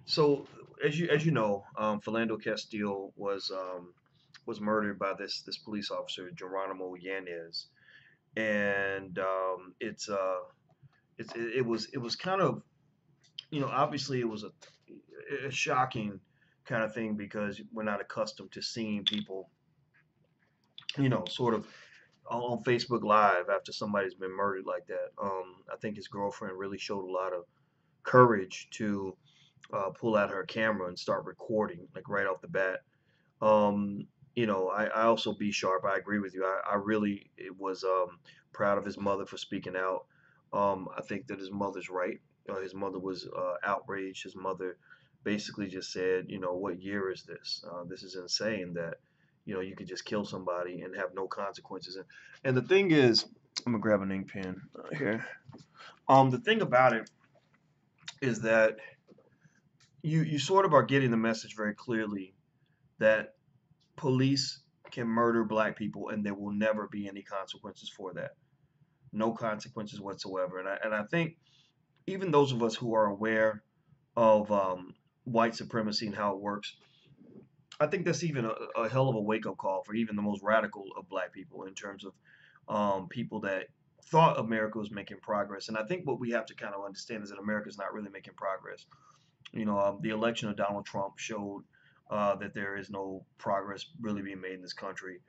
So as you know, Philando Castile was murdered by this police officer Geronimo Yanez, and it was kind of, obviously it was a shocking kind of thing because we're not accustomed to seeing people, sort of on Facebook Live after somebody's been murdered like that. I think his girlfriend really showed a lot of courage to pull out her camera and start recording like right off the bat. Um, I also be sharp. I agree with you. I really it was proud of his mother for speaking out. I think that his mother's right. His mother was outraged. His mother basically just said, what year is this? This is insane that, you could just kill somebody and have no consequences. And the thing is, I'm gonna grab an ink pen here. The thing about it is that you sort of are getting the message very clearly that police can murder black people and there will never be any consequences for that. No consequences whatsoever. And I think even those of us who are aware of white supremacy and how it works, I think that's even a hell of a wake up call for even the most radical of black people in terms of people that thought America was making progress. And I think what we have to kind of understand is that America is not really making progress. The election of Donald Trump showed that there is no progress really being made in this country.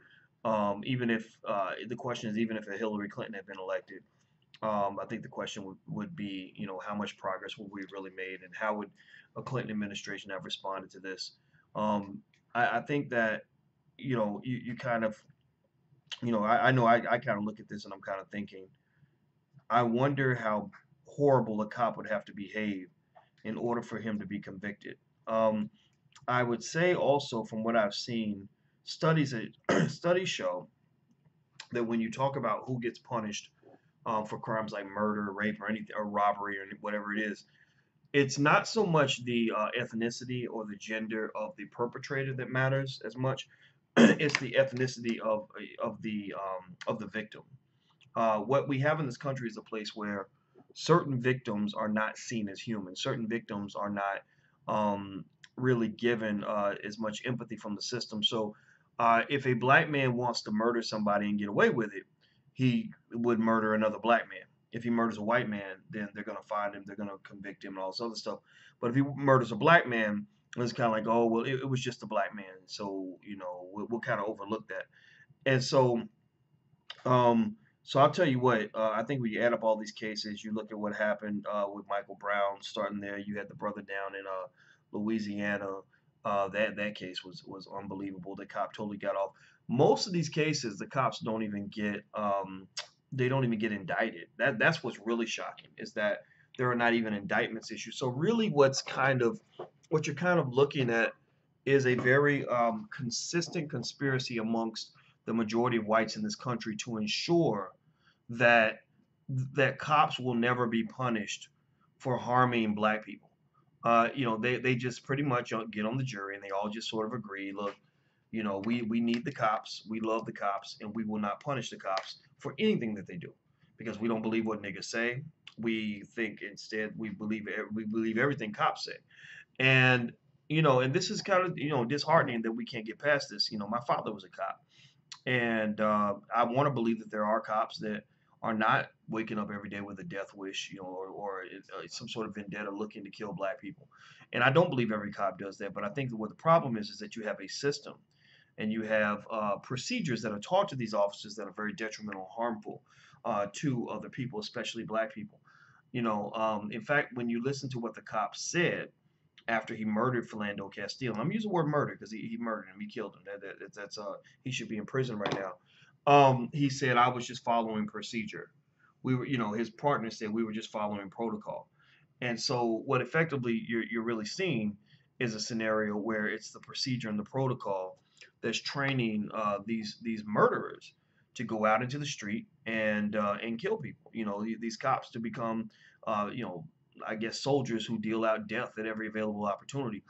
Even if the question is, even if a Hillary Clinton had been elected, I think the question would be, how much progress would we really made, and how would a Clinton administration have responded to this? Um, I think that, you kind of, I know I kind of look at this and I'm kind of thinking, I wonder how horrible a cop would have to behave in order for him to be convicted. Um, I would say also from what I've seen, studies show that when you talk about who gets punished for crimes like murder, rape, or anything, or robbery, or whatever it is, it's not so much the ethnicity or the gender of the perpetrator that matters as much. It's the ethnicity of the victim. What we have in this country is a place where certain victims are not seen as human. Certain victims are not really given as much empathy from the system. So, if a black man wants to murder somebody and get away with it, he would murder another black man. If he murders a white man, then they're going to find him, they're going to convict him, and all this other stuff. But if he murders a black man, it's kind of like, oh, well, it was just a black man. So, we'll kind of overlook that. And so I'll tell you what, I think when you add up all these cases, you look at what happened with Michael Brown starting there. You had the brother down in Louisiana. That case was unbelievable. The cop totally got off. Most of these cases, the cops don't even get they don't even get indicted. That's what's really shocking is that there are not even indictments issued. So really, what you're kind of looking at is a very consistent conspiracy amongst the majority of whites in this country to ensure that cops will never be punished for harming black people. They just pretty much get on the jury and they all just sort of agree, look, we need the cops, we love the cops, and we will not punish the cops for anything that they do because we don't believe what niggas say. We think instead we believe everything cops say. And this is kind of disheartening that we can't get past this. My father was a cop, and I want to believe that there are cops that are not waking up every day with a death wish, or some sort of vendetta looking to kill black people. And I don't believe every cop does that. But I think that what the problem is that you have a system and you have procedures that are taught to these officers that are very detrimental and harmful to other people, especially black people. In fact, when you listen to what the cops said after he murdered Philando Castile. And I'm using the word murder because he murdered him. He killed him. That's he should be in prison right now. He said I was just following procedure. We were, his partner said we were just following protocol. And so what effectively you're really seeing is a scenario where it's the procedure and the protocol that's training these murderers to go out into the street and kill people. These cops to become I guess soldiers who deal out death at every available opportunity.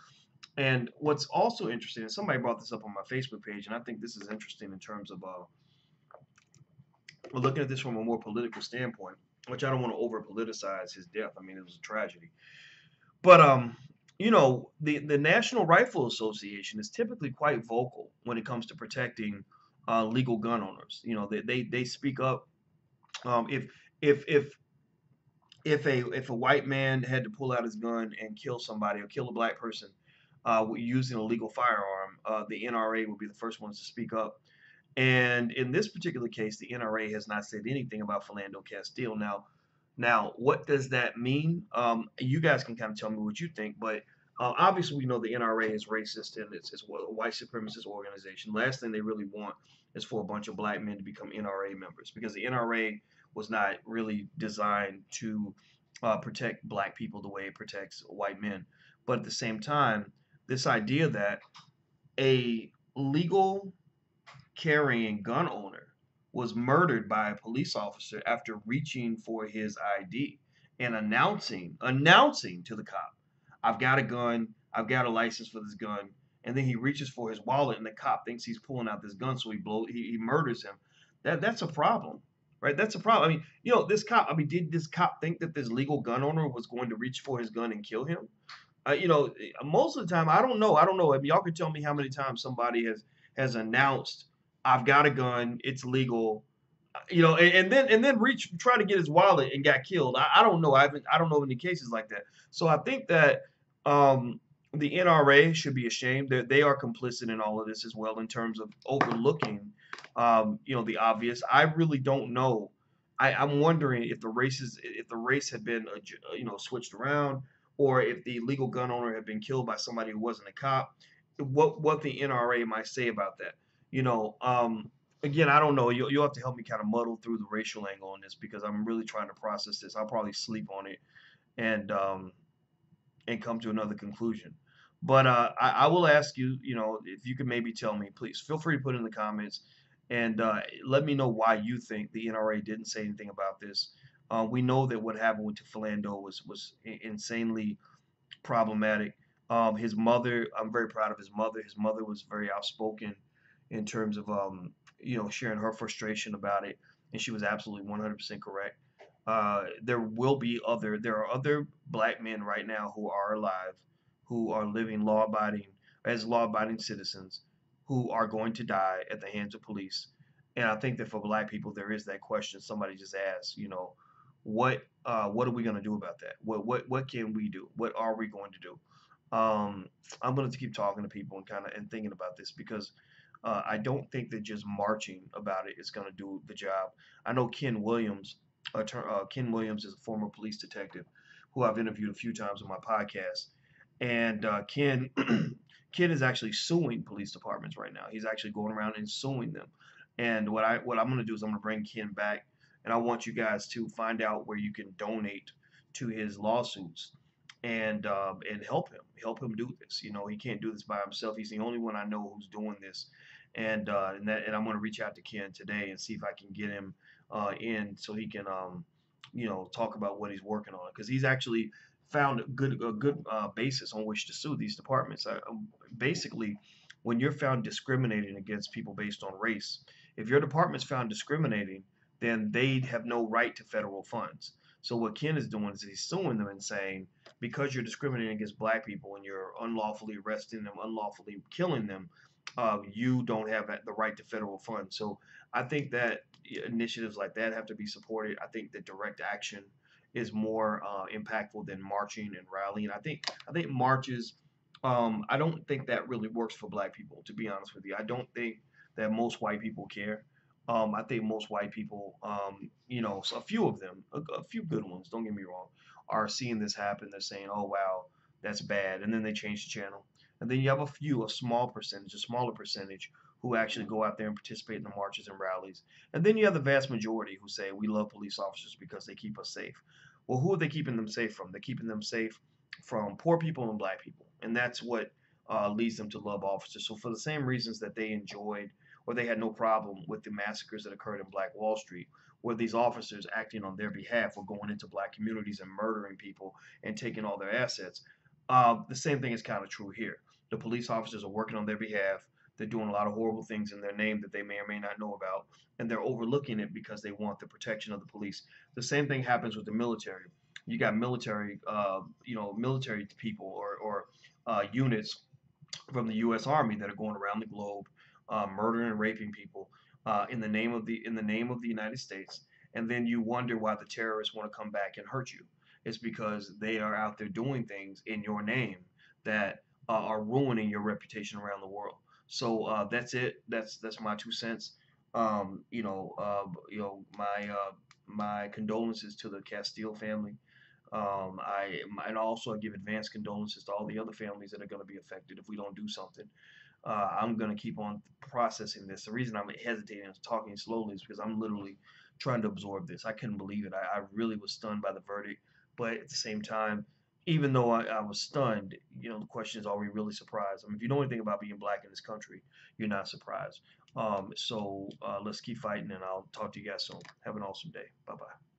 And what's also interesting, and somebody brought this up on my Facebook page, and I think this is interesting in terms of we're looking at this from a more political standpoint, which I don't want to over politicize his death. I mean, it was a tragedy. But you know, the National Rifle Association is typically quite vocal when it comes to protecting legal gun owners. You know, they speak up. If if if if a white man had to pull out his gun and kill somebody or kill a black person using a legal firearm, the NRA would be the first ones to speak up. And in this particular case, the NRA has not said anything about Philando Castile. Now, what does that mean? You guys can kind of tell me what you think, but obviously we know the NRA is racist and it's a white supremacist organization. Last thing they really want is for a bunch of black men to become NRA members because the NRA was not really designed to protect black people the way it protects white men. But at the same time, this idea that a legal carrying gun owner was murdered by a police officer after reaching for his ID and announcing to the cop, I've got a gun, I've got a license for this gun. And then he reaches for his wallet and the cop thinks he's pulling out this gun, so he murders him. That's a problem. Right? That's a problem. I mean, this cop, I mean, did this cop think that this legal gun owner was going to reach for his gun and kill him? Most of the time, I don't know. I don't know. I mean, y'all can tell me how many times somebody has announced, "I've got a gun. It's legal," and then reach try to get his wallet and got killed. I don't know. I don't know of any cases like that. So I think that the NRA should be ashamed. They are complicit in all of this as well in terms of overlooking, the obvious. I really don't know. I'm wondering if the race had been, switched around, or if the legal gun owner had been killed by somebody who wasn't a cop. What the NRA might say about that. You know, again, I don't know. You'll have to help me kind of muddle through the racial angle on this because I'm really trying to process this. I'll probably sleep on it and come to another conclusion. But I will ask you, if you could maybe tell me, please feel free to put in the comments and let me know why you think the NRA didn't say anything about this. We know that what happened with Philando was insanely problematic. His mother, I'm very proud of his mother. His mother was very outspoken in terms of sharing her frustration about it, and she was absolutely 100% correct. There are other black men right now who are alive, who are living law-abiding citizens, who are going to die at the hands of police. And I think that for black people, there is that question somebody just asked, what are we going to do about that? What can we do? What are we going to do? I'm going to keep talking to people and thinking about this because I don't think that just marching about it is going to do the job. I know Ken Williams is a former police detective who I've interviewed a few times on my podcast, and Ken is actually suing police departments right now. He's actually going around and suing them. And what I'm going to do is I'm going to bring Ken back, and I want you guys to find out where you can donate to his lawsuits and help him do this. He can't do this by himself. He's the only one I know who's doing this, and I'm going to reach out to Ken today and see if I can get him in so he can talk about what he's working on because he's actually found a good basis on which to sue these departments. Basically, when you're found discriminating against people based on race, if your department's found discriminating, then they have no right to federal funds. So what Ken is doing is he's suing them and saying, because you're discriminating against black people and you're unlawfully arresting them, unlawfully killing them, you don't have the right to federal funds. So I think that initiatives like that have to be supported. I think that direct action is more impactful than marching and rallying. I think marches. I don't think that really works for black people. To be honest with you, I don't think that most white people care. I think most white people, so a few of them, a few good ones, don't get me wrong, are seeing this happen. They're saying, "Oh wow, that's bad," and then they change the channel. And then you have a smaller percentage who actually go out there and participate in the marches and rallies. And then you have the vast majority who say we love police officers because they keep us safe. Well, who are they keeping them safe from? They're keeping them safe from poor people and black people, and that's what leads them to love officers. So for the same reasons that they enjoyed or they had no problem with the massacres that occurred in Black Wall Street, where these officers acting on their behalf were going into black communities and murdering people and taking all their assets. The same thing is kind of true here. The police officers are working on their behalf. They're doing a lot of horrible things in their name that they may or may not know about, and they're overlooking it because they want the protection of the police. The same thing happens with the military. You got military, military people or units from the U.S. Army that are going around the globe, murdering and raping people in the name of the United States. And then you wonder why the terrorists want to come back and hurt you. It's because they are out there doing things in your name that are ruining your reputation around the world. So that's it. That's my 2 cents. My condolences to the Castile family. And also I give advanced condolences to all the other families that are going to be affected if we don't do something. I'm going to keep on processing this. The reason I'm hesitating and talking slowly is because I'm literally trying to absorb this. I couldn't believe it. I really was stunned by the verdict, but at the same time, even though I was stunned, the question is, are we really surprised? I mean, if you know anything about being black in this country, you're not surprised. So let's keep fighting, and I'll talk to you guys soon. Have an awesome day. Bye bye.